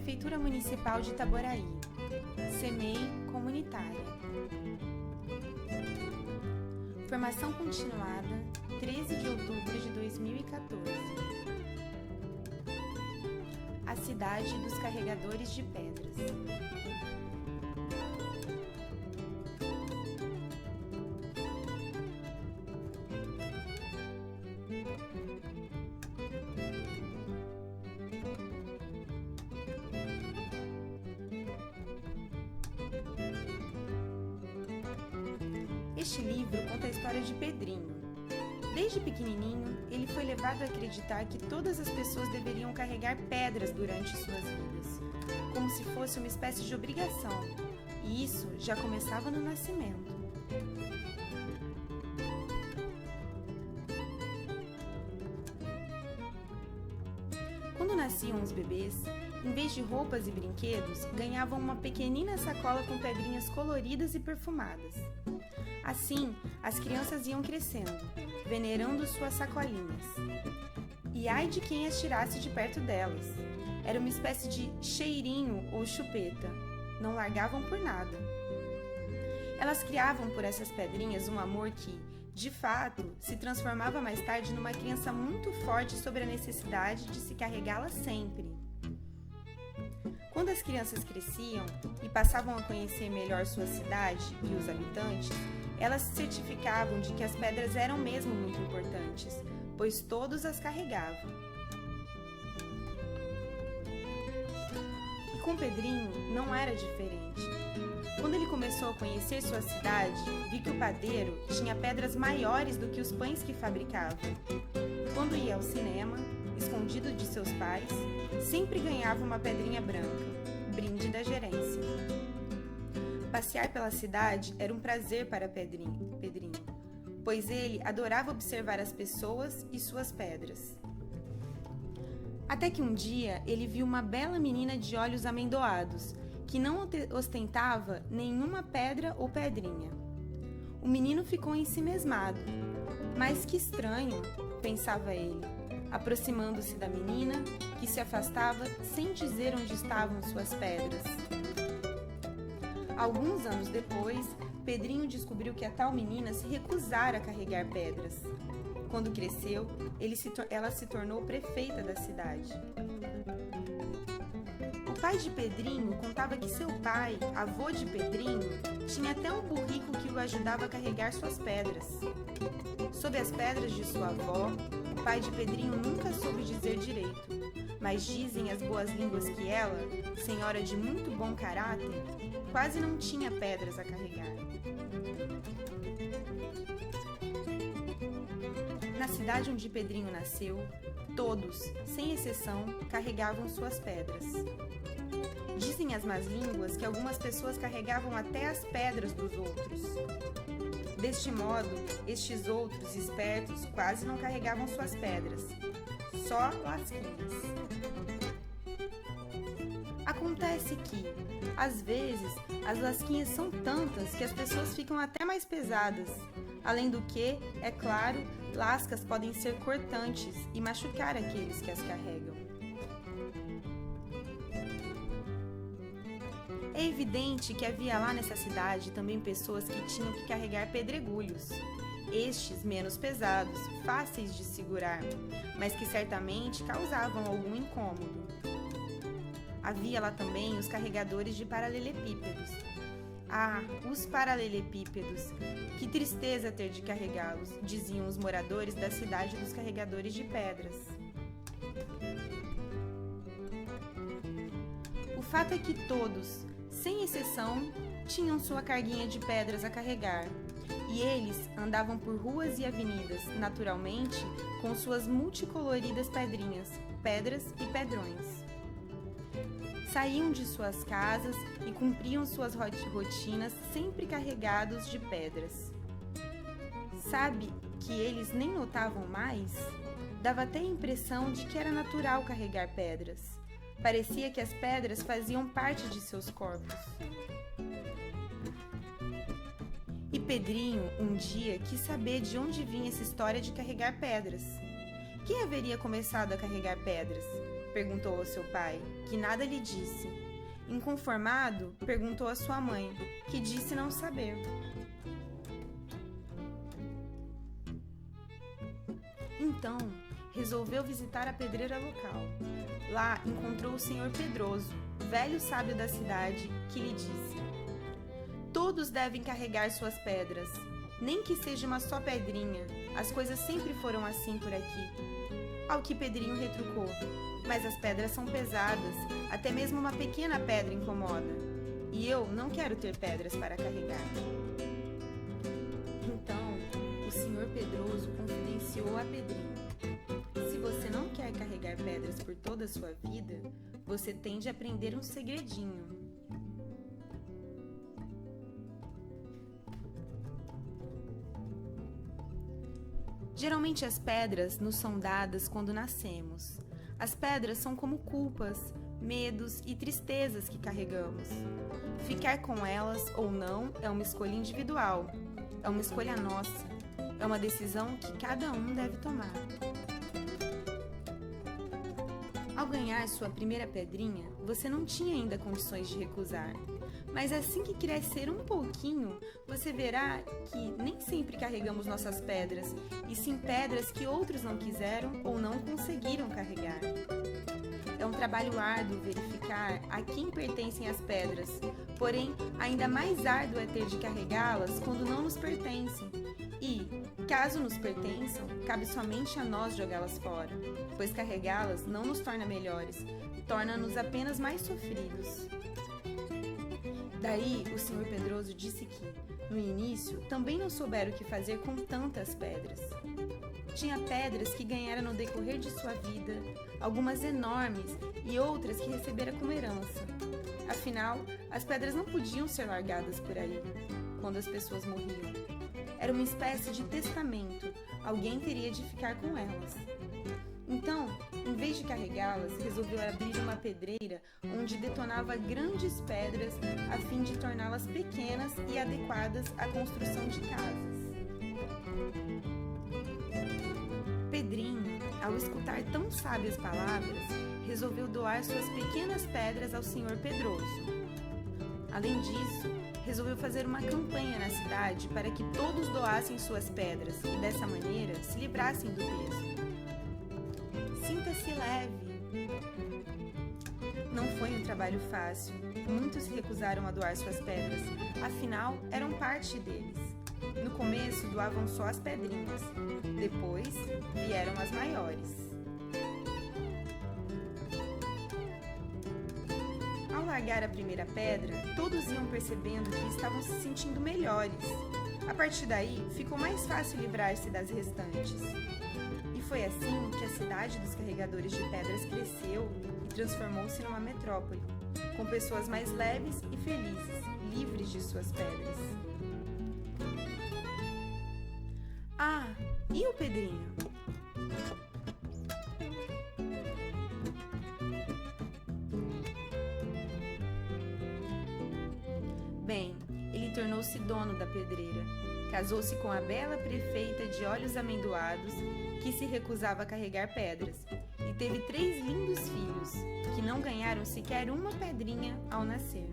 Prefeitura Municipal de Itaboraí. SEMEI Comunitária. Formação continuada, 13 de outubro de 2014. A cidade dos carregadores de pedras. Este livro conta a história de Pedrinho. Desde pequenininho, ele foi levado a acreditar que todas as pessoas deveriam carregar pedras durante suas vidas, como se fosse uma espécie de obrigação, e isso já começava no nascimento. Quando nasciam os bebês, em vez de roupas e brinquedos, ganhavam uma pequenina sacola com pedrinhas coloridas e perfumadas. Assim, as crianças iam crescendo, venerando suas sacolinhas. E ai de quem as tirasse de perto delas. Era uma espécie de cheirinho ou chupeta. Não largavam por nada. Elas criavam por essas pedrinhas um amor que, de fato, se transformava mais tarde numa crença muito forte sobre a necessidade de se carregá-las sempre. Quando as crianças cresciam e passavam a conhecer melhor sua cidade e os habitantes, elas se certificavam de que as pedras eram mesmo muito importantes, pois todos as carregavam. E com Pedrinho não era diferente. Quando ele começou a conhecer sua cidade, viu que o padeiro tinha pedras maiores do que os pães que fabricava. Quando ia ao cinema, escondido de seus pais, sempre ganhava uma pedrinha branca, brinde da gerência. Passear pela cidade era um prazer para Pedrinho, pois ele adorava observar as pessoas e suas pedras. Até que um dia ele viu uma bela menina de olhos amendoados, que não ostentava nenhuma pedra ou pedrinha. O menino ficou ensimesmado. Mas que estranho, pensava ele, aproximando-se da menina, que se afastava sem dizer onde estavam suas pedras. Alguns anos depois, Pedrinho descobriu que a tal menina se recusara a carregar pedras. Quando cresceu, ela se tornou prefeita da cidade. O pai de Pedrinho contava que seu pai, avô de Pedrinho, tinha até um burrico que o ajudava a carregar suas pedras. Sob as pedras de sua avó, o pai de Pedrinho nunca soube dizer direito, mas dizem as boas línguas que ela, senhora de muito bom caráter, quase não tinha pedras a carregar. Na cidade onde Pedrinho nasceu, todos, sem exceção, carregavam suas pedras. Dizem as más línguas que algumas pessoas carregavam até as pedras dos outros. Deste modo, estes outros espertos quase não carregavam suas pedras, só lasquinhas. Acontece que, às vezes, as lasquinhas são tantas que as pessoas ficam até mais pesadas. Além do que, é claro, lascas podem ser cortantes e machucar aqueles que as carregam. É evidente que havia lá nessa cidade também pessoas que tinham que carregar pedregulhos. Estes menos pesados, fáceis de segurar, mas que certamente causavam algum incômodo. Havia lá também os carregadores de paralelepípedos. Ah, os paralelepípedos! Que tristeza ter de carregá-los, diziam os moradores da cidade dos carregadores de pedras. O fato é que todos, sem exceção, tinham sua carguinha de pedras a carregar, e eles andavam por ruas e avenidas, naturalmente, com suas multicoloridas pedrinhas, pedras e pedrões. Saíam de suas casas e cumpriam suas rotinas sempre carregados de pedras. Sabe que eles nem notavam mais? Dava até a impressão de que era natural carregar pedras. Parecia que as pedras faziam parte de seus corpos. E Pedrinho, um dia, quis saber de onde vinha essa história de carregar pedras. Quem haveria começado a carregar pedras? Perguntou ao seu pai, que nada lhe disse. Inconformado, perguntou à sua mãe, que disse não saber. Então, resolveu visitar a pedreira local. Lá encontrou o senhor Pedroso, velho sábio da cidade, que lhe disse: todos devem carregar suas pedras, nem que seja uma só pedrinha. As coisas sempre foram assim por aqui. Ao que Pedrinho retrucou: mas as pedras são pesadas, até mesmo uma pequena pedra incomoda. E eu não quero ter pedras para carregar. Então, o senhor Pedroso confidenciou a Pedrinho: se você não quer carregar pedras por toda a sua vida, você tem de aprender um segredinho. Geralmente as pedras nos são dadas quando nascemos. As pedras são como culpas, medos e tristezas que carregamos. Ficar com elas ou não é uma escolha individual, é uma escolha nossa, é uma decisão que cada um deve tomar. Ao ganhar sua primeira pedrinha, você não tinha ainda condições de recusar. Mas assim que crescer um pouquinho, você verá que nem sempre carregamos nossas pedras, e sim pedras que outros não quiseram ou não conseguiram carregar. É um trabalho árduo verificar a quem pertencem as pedras, porém, ainda mais árduo é ter de carregá-las quando não nos pertencem. E, caso nos pertençam, cabe somente a nós jogá-las fora, pois carregá-las não nos torna melhores, torna-nos apenas mais sofridos. Daí, o senhor Pedroso disse que, no início, também não souberam o que fazer com tantas pedras. Tinha pedras que ganhara no decorrer de sua vida, algumas enormes e outras que recebera como herança. Afinal, as pedras não podiam ser largadas por aí, quando as pessoas morriam. Era uma espécie de testamento, alguém teria de ficar com elas. Então, em vez de carregá-las, resolveu abrir uma pedreira onde detonava grandes pedras a fim de torná-las pequenas e adequadas à construção de casas. Pedrinho, ao escutar tão sábias palavras, resolveu doar suas pequenas pedras ao senhor Pedroso. Além disso, resolveu fazer uma campanha na cidade para que todos doassem suas pedras e, dessa maneira, se livrassem do peso. Sinta-se leve. Não foi um trabalho fácil. Muitos se recusaram a doar suas pedras, afinal, eram parte deles. No começo, doavam só as pedrinhas. Depois, vieram as maiores. Ao largar a primeira pedra, todos iam percebendo que estavam se sentindo melhores. A partir daí, ficou mais fácil livrar-se das restantes. E foi assim que a cidade dos carregadores de pedras cresceu e transformou-se numa metrópole, com pessoas mais leves e felizes, livres de suas pedras. Ah, e o Pedrinho? Bem, ele tornou-se dono da pedreira. Casou-se com a bela prefeita de olhos amendoados, que se recusava a carregar pedras, e teve 3 lindos filhos, que não ganharam sequer uma pedrinha ao nascer.